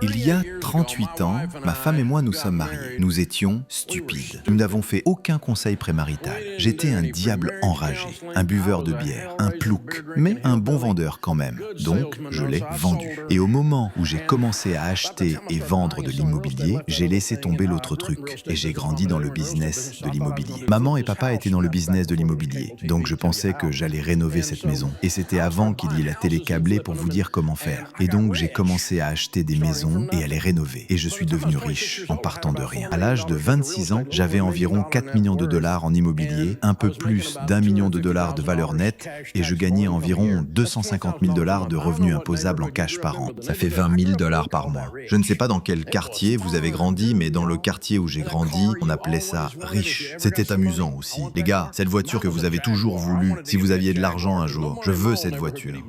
Il y a 38 ans, ma femme et moi nous sommes mariés. Nous étions stupides. Nous n'avons fait aucun conseil prémarital. J'étais un diable enragé, un buveur de bière, un plouc, mais un bon vendeur quand même. Donc, je l'ai vendu. Et au moment où j'ai commencé à acheter et vendre de l'immobilier, j'ai laissé tomber l'autre truc et j'ai grandi dans le business de l'immobilier. Maman et papa étaient dans le business de l'immobilier, donc je pensais que j'allais rénover cette maison. Et c'était avant qu'il y ait la télé câblée pour vous dire comment faire. Et donc, j'ai commencé à acheter des maisons et à les rénover. Et je suis devenu riche en partant de rien. À l'âge de 26 ans, j'avais environ 4 millions de dollars en immobilier, un peu plus d'1 million de dollars de valeur nette et je gagnais environ 250 000 dollars de revenus imposables en cash par an. Ça fait 20 000 dollars par mois. Je ne sais pas dans quel quartier vous avez grandi, mais dans le quartier où j'ai grandi, on appelait ça riche. C'était amusant aussi. Les gars, cette voiture que vous avez toujours voulu, si vous aviez de l'argent un jour, je veux cette voiture.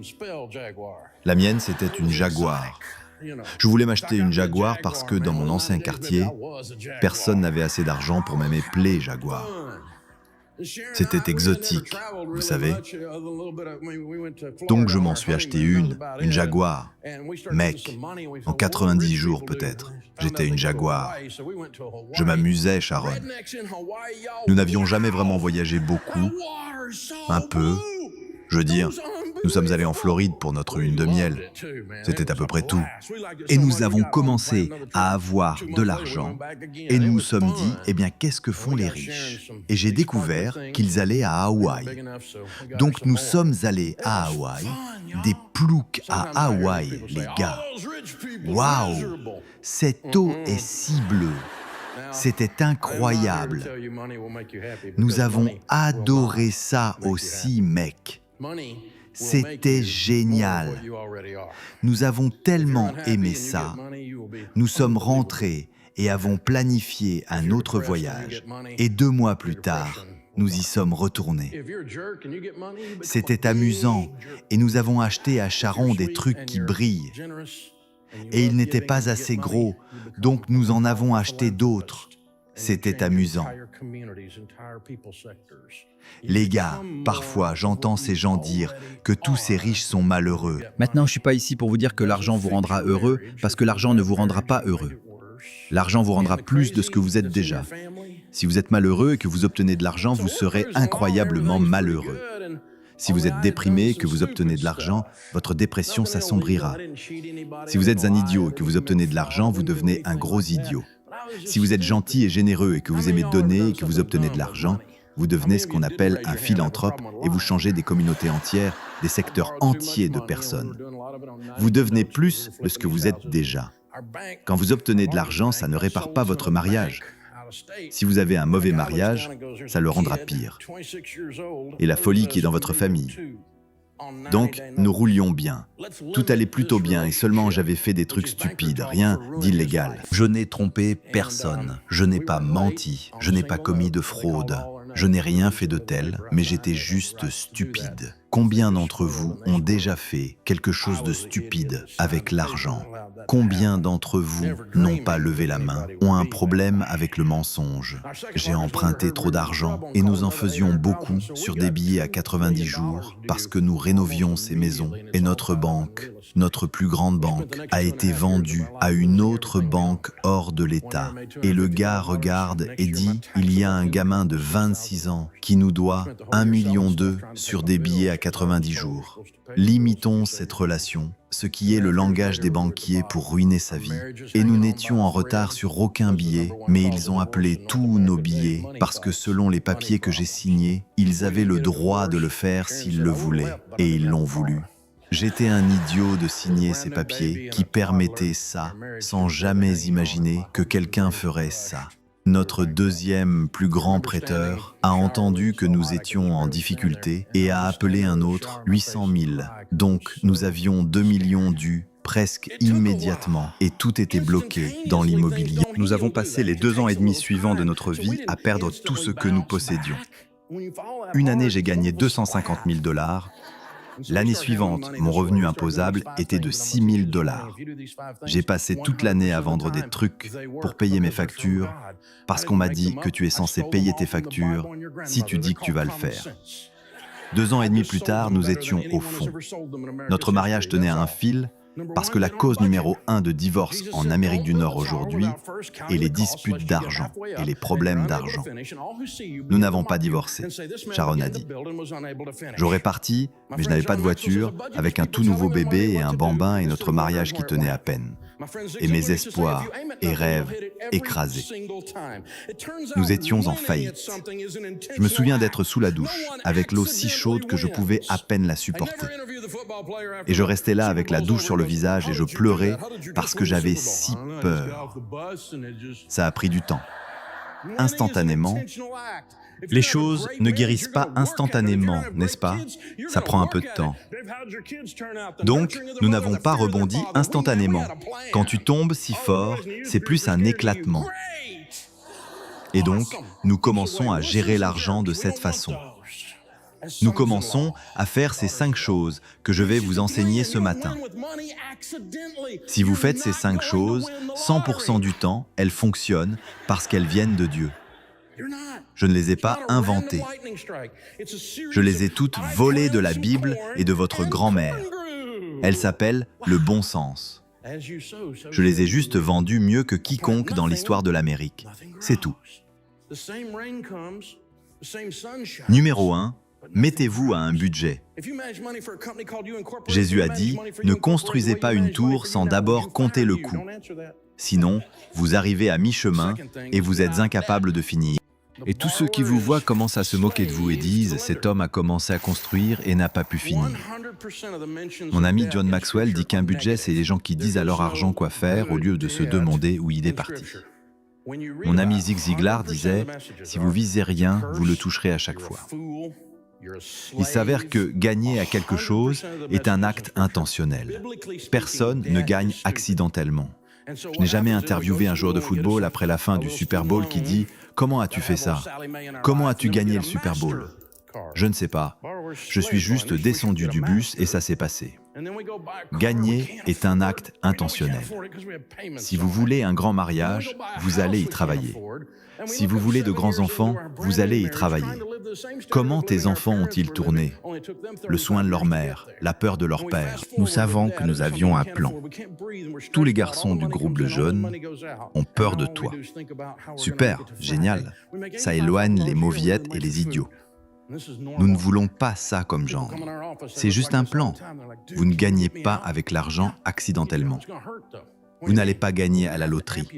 La mienne, c'était une Jaguar. Je voulais m'acheter une Jaguar parce que dans mon ancien quartier, personne n'avait assez d'argent pour même épeler Jaguar. C'était exotique, vous savez. Donc je m'en suis acheté une Jaguar. Mec, en 90 jours peut-être, j'étais une Jaguar. Je m'amusais, Sharon. Nous n'avions jamais vraiment voyagé beaucoup, un peu. Je veux dire, nous sommes allés en Floride pour notre lune de miel. C'était à peu près tout. Et nous avons commencé à avoir de l'argent et nous nous sommes dit, eh bien, qu'est-ce que font les riches? Et j'ai découvert qu'ils allaient à Hawaï. Donc nous sommes allés à Hawaï, des ploucs à Hawaï, les gars. Waouh! Cette eau est si bleue. C'était incroyable. Nous avons adoré ça aussi, mec. C'était génial. Nous avons tellement aimé ça. Nous sommes rentrés et avons planifié un autre voyage. Et 2 mois plus tard, nous y sommes retournés. C'était amusant et nous avons acheté à Sharon des trucs qui brillent. Et ils n'étaient pas assez gros, donc nous en avons acheté d'autres. C'était amusant. Les gars, parfois j'entends ces gens dire que tous ces riches sont malheureux. Maintenant, je ne suis pas ici pour vous dire que l'argent vous rendra heureux, parce que l'argent ne vous rendra pas heureux. L'argent vous rendra plus de ce que vous êtes déjà. Si vous êtes malheureux et que vous obtenez de l'argent, vous serez incroyablement malheureux. Si vous êtes déprimé et que vous obtenez de l'argent, votre dépression s'assombrira. Si vous êtes un idiot et que vous obtenez de l'argent, vous devenez un gros idiot. Si vous êtes gentil et généreux et que vous aimez donner et que vous obtenez de l'argent, vous devenez ce qu'on appelle un philanthrope et vous changez des communautés entières, des secteurs entiers de personnes. Vous devenez plus de ce que vous êtes déjà. Quand vous obtenez de l'argent, ça ne répare pas votre mariage. Si vous avez un mauvais mariage, ça le rendra pire. Et la folie qui est dans votre famille. Donc, nous roulions bien. Tout allait plutôt bien et seulement j'avais fait des trucs stupides, rien d'illégal. Je n'ai trompé personne, je n'ai pas menti, je n'ai pas commis de fraude. Je n'ai rien fait de tel, mais j'étais juste stupide. Combien d'entre vous ont déjà fait quelque chose de stupide avec l'argent? Combien d'entre vous n'ont pas levé la main, ont un problème avec le mensonge? J'ai emprunté trop d'argent et nous en faisions beaucoup sur des billets à 90 jours parce que nous rénovions ces maisons et notre banque, notre plus grande banque, a été vendue à une autre banque hors de l'État. Et le gars regarde et dit, il y a un gamin de 26 ans qui nous doit 1,2 million sur des billets à 90 jours. Limitons cette relation, ce qui est le langage des banquiers pour ruiner sa vie. Et nous n'étions en retard sur aucun billet, mais ils ont appelé tous nos billets parce que selon les papiers que j'ai signés, ils avaient le droit de le faire s'ils le voulaient, et ils l'ont voulu. J'étais un idiot de signer ces papiers qui permettaient ça sans jamais imaginer que quelqu'un ferait ça. Notre deuxième plus grand prêteur a entendu que nous étions en difficulté et a appelé un autre 800 000. Donc nous avions 2 millions dus presque immédiatement et tout était bloqué dans l'immobilier. Nous avons passé les 2 ans et demi suivants de notre vie à perdre tout ce que nous possédions. Une année, j'ai gagné 250 000 dollars. L'année suivante, mon revenu imposable était de 6 000 dollars. J'ai passé toute l'année à vendre des trucs pour payer mes factures parce qu'on m'a dit que tu es censé payer tes factures si tu dis que tu vas le faire. 2 ans et demi plus tard, nous étions au fond. Notre mariage tenait à un fil Parce que la cause numéro 1 de divorce en Amérique du Nord aujourd'hui est les disputes d'argent et les problèmes d'argent. Nous n'avons pas divorcé, Sharon a dit. J'aurais parti, mais je n'avais pas de voiture, avec un tout nouveau bébé et un bambin et notre mariage qui tenait à peine. Et mes espoirs et rêves écrasés. Nous étions en faillite. Je me souviens d'être sous la douche, avec l'eau si chaude que je pouvais à peine la supporter. Et je restais là avec la douche sur le visage et je pleurais parce que j'avais si peur. Ça a pris du temps. Instantanément, les choses ne guérissent pas instantanément, n'est-ce pas? Ça prend un peu de temps. Donc, nous n'avons pas rebondi instantanément. Quand tu tombes si fort, c'est plus un éclatement. Et donc, nous commençons à gérer l'argent de cette façon. Nous commençons à faire ces 5 choses que je vais vous enseigner ce matin. Si vous faites ces 5 choses, 100% du temps, elles fonctionnent parce qu'elles viennent de Dieu. Je ne les ai pas inventées. Je les ai toutes volées de la Bible et de votre grand-mère. Elles s'appellent le bon sens. Je les ai juste vendues mieux que quiconque dans l'histoire de l'Amérique. C'est tout. Numéro 1. Mettez-vous à un budget. Jésus a dit, ne construisez pas une tour sans d'abord compter le coût. Sinon, vous arrivez à mi-chemin et vous êtes incapable de finir. Et tous ceux qui vous voient commencent à se moquer de vous et disent « Cet homme a commencé à construire et n'a pas pu finir ». Mon ami John Maxwell dit qu'un budget, c'est les gens qui disent à leur argent quoi faire au lieu de se demander où il est parti. Mon ami Zig Ziglar disait « Si vous visez rien, vous le toucherez à chaque fois ». Il s'avère que gagner à quelque chose est un acte intentionnel. Personne ne gagne accidentellement. Je n'ai jamais interviewé un joueur de football après la fin du Super Bowl qui dit « Comment as-tu fait ça? Comment as-tu gagné le Super Bowl ?» Je ne sais pas. Je suis juste descendu du bus et ça s'est passé. Gagner est un acte intentionnel. Si vous voulez un grand mariage, vous allez y travailler. Si vous voulez de grands enfants, vous allez y travailler. Comment tes enfants ont-ils tourné? Le soin de leur mère, la peur de leur père. Nous savons que nous avions un plan. Tous les garçons du groupe de jeunes ont peur de toi. Super, génial. Ça éloigne les mauviettes et les idiots. Nous ne voulons pas ça comme genre. C'est juste un plan. Vous ne gagnez pas avec l'argent accidentellement. Vous n'allez pas gagner à la loterie.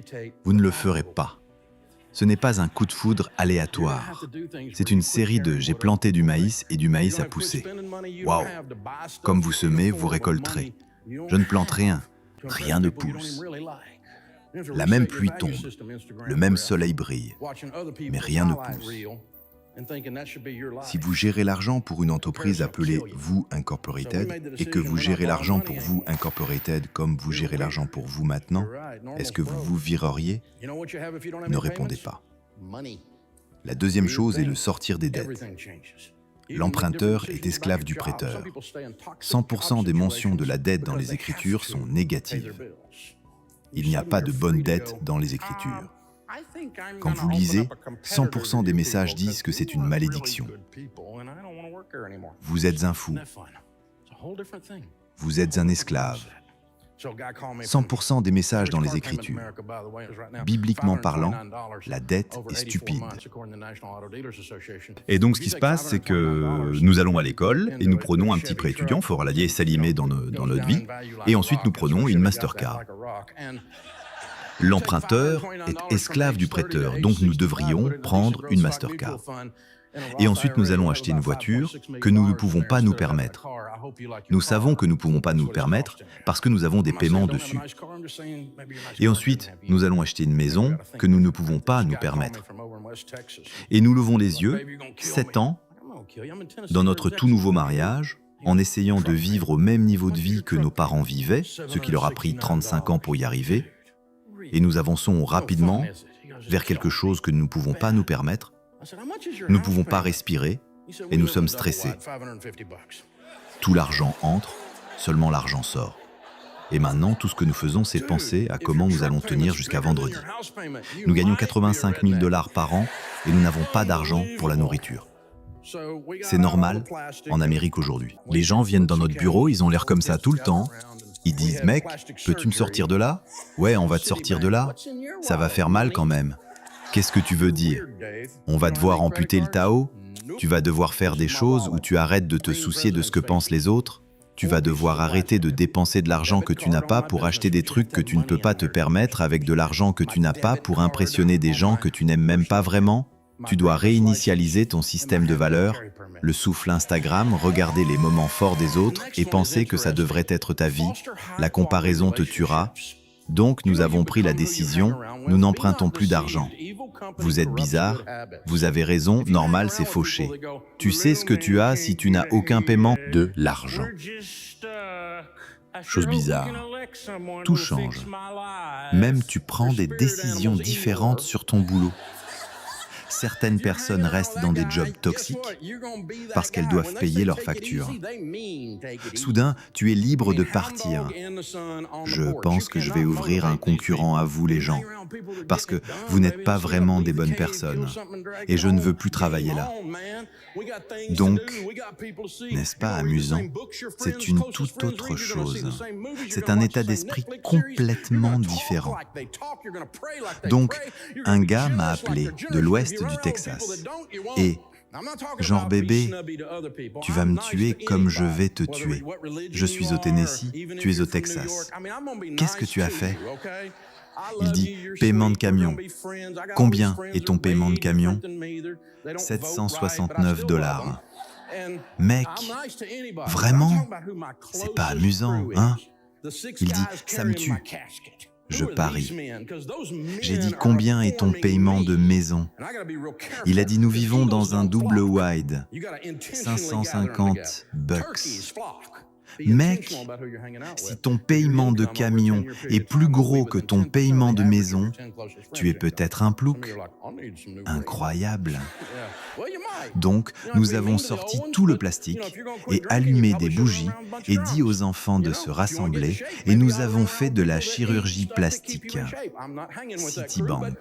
Vous ne le ferez pas. Ce n'est pas un coup de foudre aléatoire. C'est une série de « j'ai planté du maïs et du maïs a poussé ». Waouh! Comme vous semez, vous récolterez. Je ne plante rien. Rien ne pousse. La même pluie tombe. Le même soleil brille. Mais rien ne pousse. Si vous gérez l'argent pour une entreprise appelée Vous Incorporated et que vous gérez l'argent pour Vous Incorporated comme vous gérez l'argent pour vous maintenant, est-ce que vous vous vireriez? Ne répondez pas. La deuxième chose est de sortir des dettes. L'emprunteur est esclave du prêteur. 100% des mentions de la dette dans les Écritures sont négatives. Il n'y a pas de bonne dette dans les Écritures. Quand vous lisez, 100% des messages disent que c'est une malédiction. Vous êtes un fou. Vous êtes un esclave. 100% des messages dans les Écritures. Bibliquement parlant, la dette est stupide. Et donc ce qui se passe, c'est que nous allons à l'école et nous prenons un petit prêt étudiant, fort Aladier et Salimé dans notre vie, et ensuite nous prenons une Mastercard. L'emprunteur est esclave du prêteur, donc nous devrions prendre une Mastercard. Et ensuite, nous allons acheter une voiture que nous ne pouvons pas nous permettre. Nous savons que nous ne pouvons pas nous permettre parce que nous avons des paiements dessus. Et ensuite, nous allons acheter une maison que nous ne pouvons pas nous permettre. Et nous levons les yeux, 7 ans, dans notre tout nouveau mariage, en essayant de vivre au même niveau de vie que nos parents vivaient, ce qui leur a pris 35 ans pour y arriver, et nous avançons rapidement vers quelque chose que nous ne pouvons pas nous permettre. Nous ne pouvons pas respirer et nous sommes stressés. Tout l'argent entre, seulement l'argent sort. Et maintenant, tout ce que nous faisons, c'est penser à comment nous allons tenir jusqu'à vendredi. Nous gagnons 85 000 $ par an et nous n'avons pas d'argent pour la nourriture. C'est normal en Amérique aujourd'hui. Les gens viennent dans notre bureau, ils ont l'air comme ça tout le temps. Ils disent « Mec, peux-tu me sortir de là ?»« Ouais, on va te sortir de là. Ça va faire mal quand même. » Qu'est-ce que tu veux dire? On va devoir amputer le Tao? Tu vas devoir faire des choses où tu arrêtes de te soucier de ce que pensent les autres? Tu vas devoir arrêter de dépenser de l'argent que tu n'as pas pour acheter des trucs que tu ne peux pas te permettre avec de l'argent que tu n'as pas pour impressionner des gens que tu n'aimes même pas vraiment? Tu dois réinitialiser ton système de valeurs, le souffle Instagram, regarder les moments forts des autres et penser que ça devrait être ta vie. La comparaison te tuera. Donc nous avons pris la décision, nous n'empruntons plus d'argent. Vous êtes bizarre, vous avez raison, normal c'est fauché. Tu sais ce que tu as si tu n'as aucun paiement? De l'argent. Chose bizarre, tout change. Même tu prends des décisions différentes sur ton boulot. Certaines personnes restent dans des jobs toxiques parce qu'elles doivent payer leurs factures. Soudain, tu es libre de partir. Je pense que je vais ouvrir un concurrent à vous, les gens, parce que vous n'êtes pas vraiment des bonnes personnes et je ne veux plus travailler là. Donc, n'est-ce pas amusant? C'est une toute autre chose. C'est un état d'esprit complètement différent. Donc, un gars m'a appelé de l'ouest du Texas. Et, genre bébé, tu vas me tuer comme je vais te tuer. Je suis au Tennessee, tu es au Texas. Qu'est-ce que tu as fait? Il dit, paiement de camion. Combien est ton paiement de camion? 769 $. Mec, vraiment? C'est pas amusant, hein? Il dit, ça me tue. Je parie. J'ai dit, combien est ton paiement de maison? Il a dit, nous vivons dans un double wide. 550 $. Mec, si ton paiement de camion est plus gros que ton paiement de maison, tu es peut-être un plouc. Incroyable. Donc, nous avons sorti tout le plastique et allumé des bougies et dit aux enfants de se rassembler et nous avons fait de la chirurgie plastique. Citibank.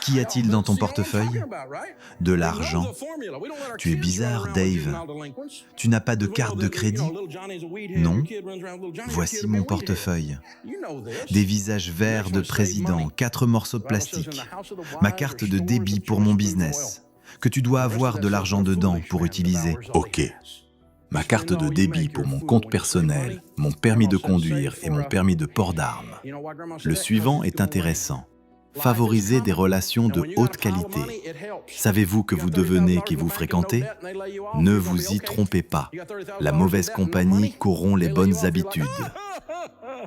Qu'y a-t-il dans ton portefeuille? De l'argent. Tu es bizarre, Dave. Tu n'as pas de carte de crédit? Non. Voici mon portefeuille. Des visages verts de président, 4 morceaux de plastique. Ma carte de débit pour mon business, que tu dois avoir de l'argent dedans pour utiliser. Ok. Ma carte de débit pour mon compte personnel, mon permis de conduire et mon permis de port d'armes. Le suivant est intéressant. Favoriser des relations de haute qualité. Savez-vous que vous devenez qui vous fréquentez? Ne vous y trompez pas. La mauvaise compagnie corrompt les bonnes habitudes.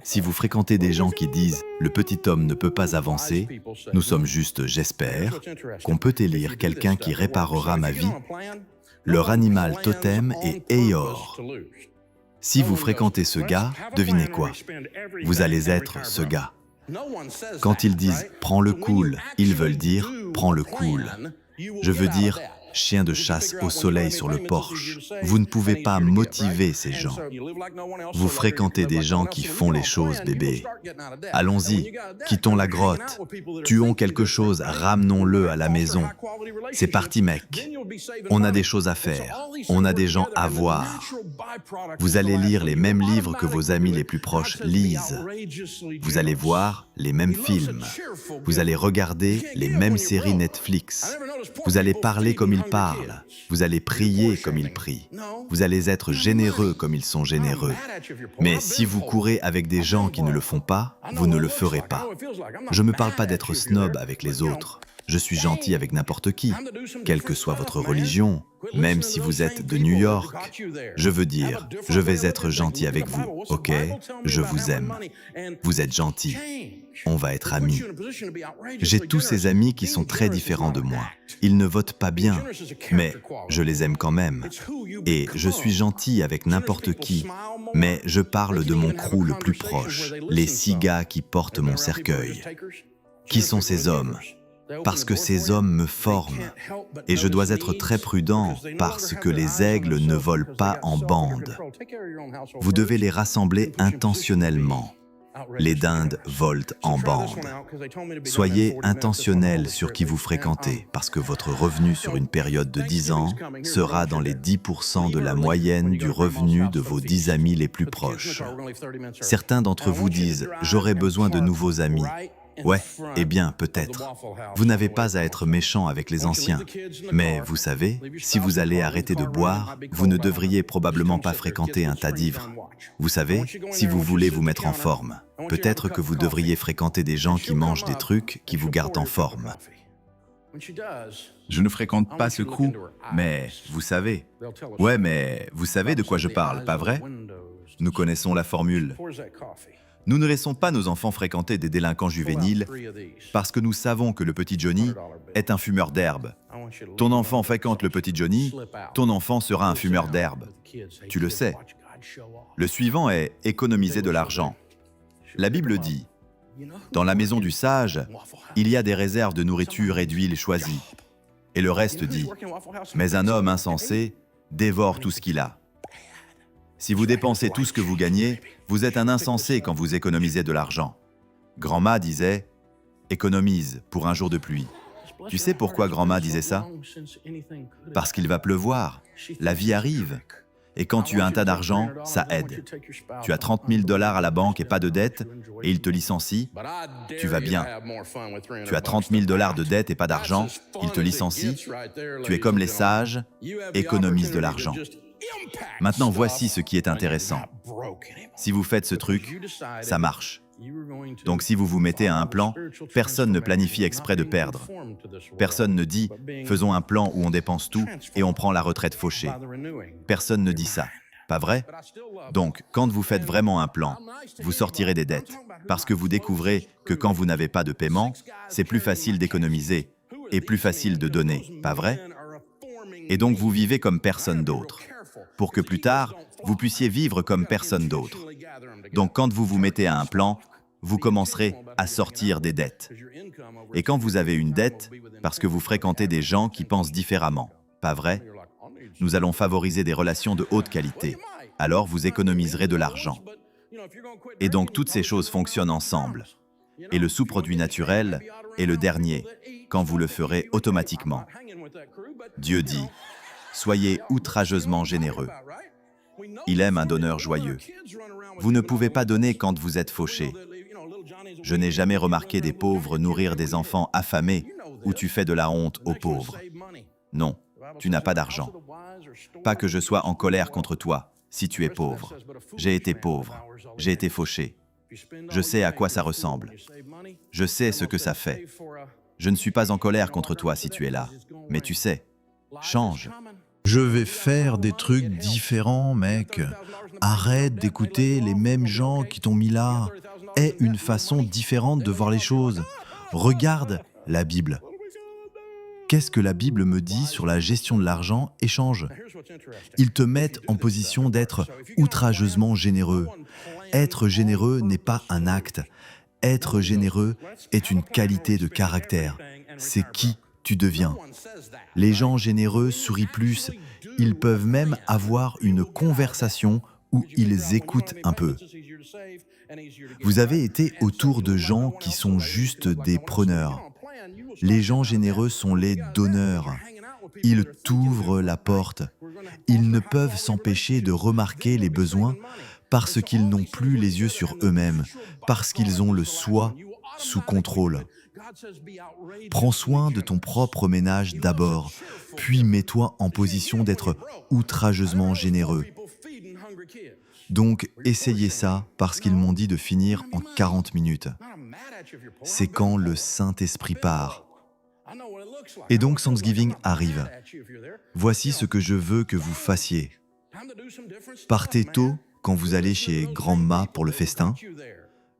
Si vous fréquentez des gens qui disent « le petit homme ne peut pas avancer », nous sommes juste « j'espère » qu'on peut élire quelqu'un qui réparera ma vie. Leur animal totem est Eeyore. Si vous fréquentez ce gars, devinez quoi? Vous allez être ce gars. Quand ils disent « prends le cool », ils veulent dire « prends le cool ». Je veux dire « chien de chasse au soleil sur le porche ». Vous ne pouvez pas motiver ces gens. Vous fréquentez des gens qui font les choses, bébé. Allons-y, quittons la grotte. Tuons quelque chose, ramenons-le à la maison. C'est parti, mec. On a des choses à faire. On a des gens à voir. Vous allez lire les mêmes livres que vos amis les plus proches lisent. Vous allez voir les mêmes films. Vous allez regarder les mêmes séries Netflix. Vous allez parler comme ils parlent. Vous allez prier comme ils prient. Vous allez être généreux comme ils sont généreux. Mais si vous courez avec des gens qui ne le font pas, vous ne le ferez pas. Je ne me parle pas d'être snob avec les autres. Je suis gentil avec n'importe qui, quelle que soit votre religion, même si vous êtes de New York. Je veux dire, je vais être gentil avec vous, ok? Je vous aime. Vous êtes gentil. On va être amis. J'ai tous ces amis qui sont très différents de moi. Ils ne votent pas bien, mais je les aime quand même. Et je suis gentil avec n'importe qui, mais je parle de mon crew le plus proche, les 6 gars qui portent mon cercueil. Qui sont ces hommes? Parce que ces hommes me forment, et je dois être très prudent parce que les aigles ne volent pas en bande. Vous devez les rassembler intentionnellement. Les dindes volent en bande. Soyez intentionnel sur qui vous fréquentez, parce que votre revenu sur une période de 10 ans sera dans les 10% de la moyenne du revenu de vos 10 amis les plus proches. Certains d'entre vous disent « J'aurais besoin de nouveaux amis ». Ouais, eh bien, peut-être. Vous n'avez pas à être méchant avec les anciens. Mais vous savez, si vous allez arrêter de boire, vous ne devriez probablement pas fréquenter un tas d'ivres. Vous savez, si vous voulez vous mettre en forme, peut-être que vous devriez fréquenter des gens qui mangent des trucs qui vous gardent en forme. Je ne fréquente pas ce crew, mais vous savez. Ouais, mais vous savez de quoi je parle, pas vrai? Nous connaissons la formule. Nous ne laissons pas nos enfants fréquenter des délinquants juvéniles parce que nous savons que le petit Johnny est un fumeur d'herbe. Ton enfant fréquente le petit Johnny, ton enfant sera un fumeur d'herbe. Tu le sais. Le suivant est économiser de l'argent. La Bible dit, dans la maison du sage, il y a des réserves de nourriture et d'huile choisies. Et le reste dit, mais un homme insensé dévore tout ce qu'il a. Si vous dépensez tout ce que vous gagnez, vous êtes un insensé quand vous économisez de l'argent. Grand-ma disait « économise pour un jour de pluie ». Tu sais pourquoi grand-ma disait ça? Parce qu'il va pleuvoir, la vie arrive. Et quand tu as un tas d'argent, ça aide. Tu as 30 000 $ à la banque et pas de dette, et il te licencie, tu vas bien. Tu as 30 000 $ de dette et pas d'argent, il te licencie, tu es comme les sages, économise de l'argent. Maintenant, voici ce qui est intéressant. Si vous faites ce truc, ça marche. Donc si vous vous mettez à un plan, personne ne planifie exprès de perdre. Personne ne dit « faisons un plan où on dépense tout et on prend la retraite fauchée ». Personne ne dit ça, pas vrai? Donc, quand vous faites vraiment un plan, vous sortirez des dettes, parce que vous découvrez que quand vous n'avez pas de paiement, c'est plus facile d'économiser et plus facile de donner, pas vrai? Et donc vous vivez comme personne d'autre, pour que plus tard, vous puissiez vivre comme personne d'autre. Donc quand vous vous mettez à un plan, vous commencerez à sortir des dettes. Et quand vous avez une dette, parce que vous fréquentez des gens qui pensent différemment, pas vrai? Nous allons favoriser des relations de haute qualité. Alors vous économiserez de l'argent. Et donc toutes ces choses fonctionnent ensemble. Et le sous-produit naturel est le dernier, quand vous le ferez automatiquement. Dieu dit, soyez outrageusement généreux. Il aime un donneur joyeux. Vous ne pouvez pas donner quand vous êtes fauché. Je n'ai jamais remarqué des pauvres nourrir des enfants affamés où tu fais de la honte aux pauvres. Non, tu n'as pas d'argent. Pas que je sois en colère contre toi, si tu es pauvre. J'ai été pauvre, j'ai été fauché. Je sais à quoi ça ressemble. Je sais ce que ça fait. Je ne suis pas en colère contre toi si tu es là. Mais tu sais, change. Je vais faire des trucs différents, mec. Arrête d'écouter les mêmes gens qui t'ont mis là. Aie une façon différente de voir les choses. Regarde la Bible. Qu'est-ce que la Bible me dit sur la gestion de l'argent et change? Ils te mettent en position d'être outrageusement généreux. Être généreux n'est pas un acte. Être généreux est une qualité de caractère. C'est qui tu deviens. Les gens généreux sourient plus. Ils peuvent même avoir une conversation où ils écoutent un peu. Vous avez été autour de gens qui sont juste des preneurs. Les gens généreux sont les donneurs. Ils t'ouvrent la porte. Ils ne peuvent s'empêcher de remarquer les besoins parce qu'ils n'ont plus les yeux sur eux-mêmes, parce qu'ils ont le soi sous contrôle. Prends soin de ton propre ménage d'abord, puis mets-toi en position d'être outrageusement généreux. Donc, essayez ça parce qu'ils m'ont dit de finir en 40 minutes. C'est quand le Saint-Esprit part. Et donc Thanksgiving arrive. Voici ce que je veux que vous fassiez. Partez tôt quand vous allez chez Grand-ma pour le festin.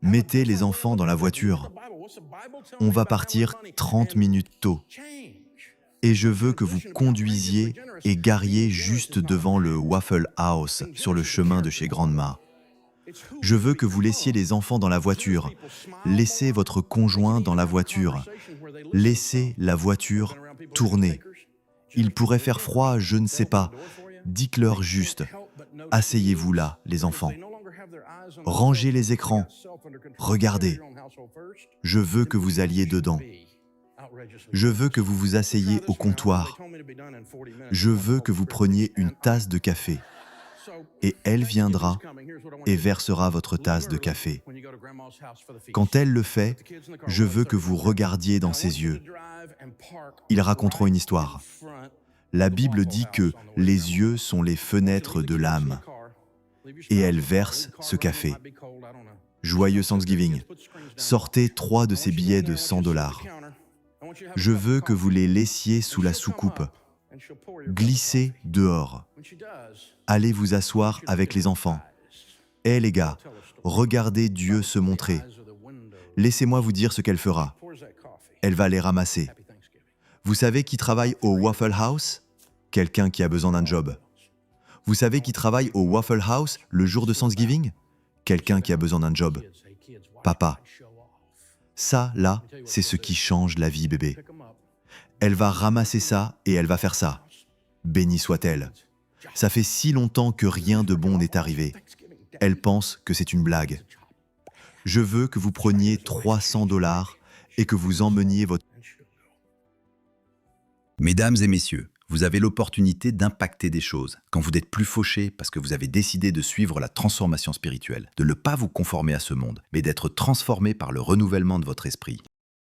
Mettez les enfants dans la voiture. On va partir 30 minutes tôt. Et je veux que vous conduisiez et gariez juste devant le Waffle House sur le chemin de chez Grand-ma. Je veux que vous laissiez les enfants dans la voiture. Laissez votre conjoint dans la voiture. Laissez la voiture tourner. Il pourrait faire froid, je ne sais pas. Dites-leur juste. Asseyez-vous là, les enfants. Rangez les écrans. Regardez. Je veux que vous alliez dedans. Je veux que vous vous asseyez au comptoir. Je veux que vous preniez une tasse de café. Et elle viendra et versera votre tasse de café. Quand elle le fait, je veux que vous regardiez dans ses yeux. Ils raconteront une histoire. La Bible dit que les yeux sont les fenêtres de l'âme. Et elle verse ce café. Joyeux Thanksgiving. Sortez 3 de ces billets de $100. Je veux que vous les laissiez sous la soucoupe. Glissez dehors. Allez vous asseoir avec les enfants. Eh les gars, regardez Dieu se montrer. Laissez-moi vous dire ce qu'elle fera. Elle va les ramasser. Vous savez qui travaille au Waffle House? Quelqu'un qui a besoin d'un job. Vous savez qui travaille au Waffle House le jour de Thanksgiving? Quelqu'un qui a besoin d'un job. Papa. Ça, là, c'est ce qui change la vie, bébé. Elle va ramasser ça et elle va faire ça. Bénie soit-elle. Ça fait si longtemps que rien de bon n'est arrivé. Elle pense que c'est une blague. Je veux que vous preniez $300 et que vous emmeniez votre... Mesdames et messieurs, vous avez l'opportunité d'impacter des choses quand vous n'êtes plus fauché parce que vous avez décidé de suivre la transformation spirituelle, de ne pas vous conformer à ce monde, mais d'être transformé par le renouvellement de votre esprit.